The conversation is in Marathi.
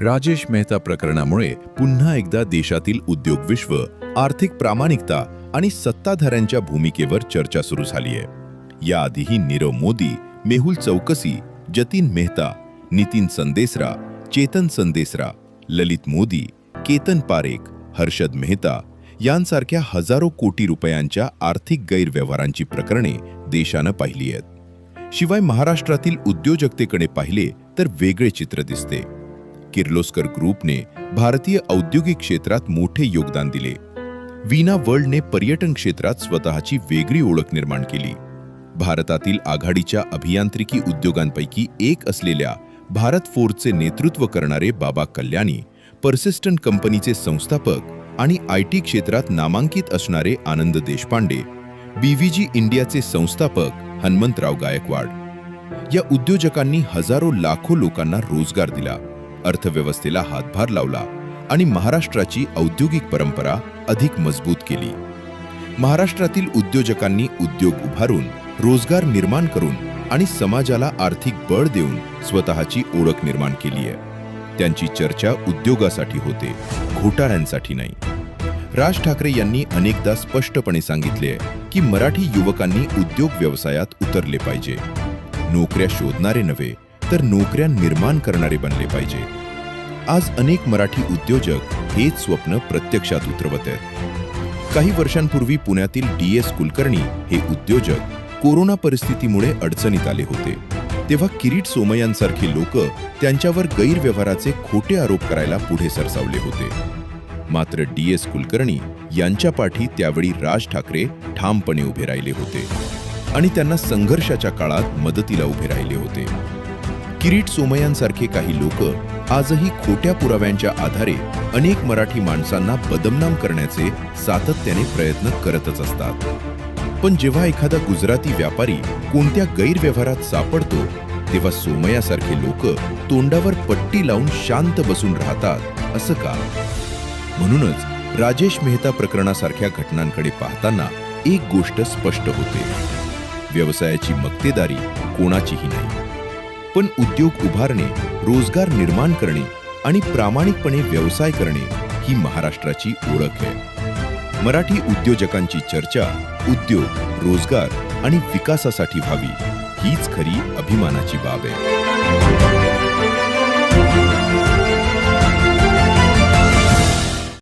राजेश मेहता प्रकरणामुळे पुन्हा एकदा देशातील उद्योग विश्व, आर्थिक प्रामाणिकता आणि सत्ताधाऱ्यांच्या भूमिकेवर चर्चा सुरू झाली आहे। याआधीही नीरव मोदी, मेहुल चौकसी, जतीन मेहता, नितीन संदेसरा, चेतन संदेसरा, ललित मोदी, केतन पारेख, हर्षद मेहता यांसारख्या हजारो कोटी रुपयांच्या आर्थिक गैरव्यवहारांची प्रकरणे देशानं पाहिली आहेत। शिवाय महाराष्ट्रातील उद्योजकतेकडे पाहिले तर वेगळे चित्र दिसते। किर्लोस्कर ग्रुपने भारतीय औद्योगिक क्षेत्रात मोठे योगदान दिले। वीणा वर्ल्डने पर्यटन क्षेत्रात स्वतःची वेगळी ओळख निर्माण केली। भारतातील आघाडीच्या अभियांत्रिकी उद्योगांपैकी एक असलेल्या भारत फोर्जचे नेतृत्व करणारे बाबा कल्याणी, पर्सिस्टंट कंपनीचे संस्थापक आणि IT क्षेत्रात नामांकित असणारे आनंद देशपांडे, BVG इंडियाचे संस्थापक हनुमंतराव गायकवाड या उद्योजकांनी हजारो लाखो लोकांना रोजगार दिला, अर्थव्यवस्थेला हातभार लावला आणि महाराष्ट्राची औद्योगिक परंपरा अधिक मजबूत केली। महाराष्ट्रातील उद्योजकांनी उद्योग उभारून, रोजगार निर्माण करून आणि समाजाला आर्थिक बळ देऊन स्वतःची ओळख निर्माण केली आहे। त्यांची चर्चा उद्योगासाठी होते, घोटाळ्यांसाठी नाही। राज ठाकरे यांनी अनेकदा स्पष्टपणे सांगितले की मराठी युवकांनी उद्योग व्यवसायात उतरले पाहिजे। नोकऱ्या शोधणारे नव्हे तर नोकऱ्या निर्माण करणारे बनले पाहिजे। आज अनेक मराठी उद्योजक हेच स्वप्न प्रत्यक्षात उतरवत आहेत। काही वर्षांपूर्वी पुण्यातील DS कुलकर्णी हे उद्योजक कोरोना परिस्थितीमुळे अडचणीत आले होते। तेव्हा किरीट सोमय्यांसारखे लोक त्यांच्यावर गैरव्यवहाराचे खोटे आरोप करायला पुढे सरसावले होते। मात्र DS कुलकर्णी यांच्या पाठी त्यावेळी राज ठाकरे ठामपणे उभे राहिले होते आणि त्यांना संघर्षाच्या काळात मदतीला उभे राहिले होते। किरीट सोमय्यांसारखे काही लोक आजही खोट्या पुराव्यांच्या आधारे अनेक मराठी माणसांना बदनाम करण्याचे सातत्याने प्रयत्न करतच असतात। पण जेव्हा एखादा गुजराती व्यापारी कोणत्या गैरव्यवहारात सापडतो तेव्हा सोमय्यासारखे लोक तोंडावर पट्टी लावून शांत बसून राहतात असं का? म्हणूनच राजेश मेहता प्रकरणासारख्या घटनांकडे पाहताना एक गोष्ट स्पष्ट होते, व्यवसायाची मक्तेदारी कोणाचीही नाही, पण उद्योग उभारणे, रोजगार निर्माण करणे आणि प्रामाणिकपणे व्यवसाय करणे ही महाराष्ट्राची ओळख आहे। मराठी उद्योजकांची चर्चा उद्योग, रोजगार आणि विकासासाठी व्हावी हीच खरी अभिमानाची बाब आहे।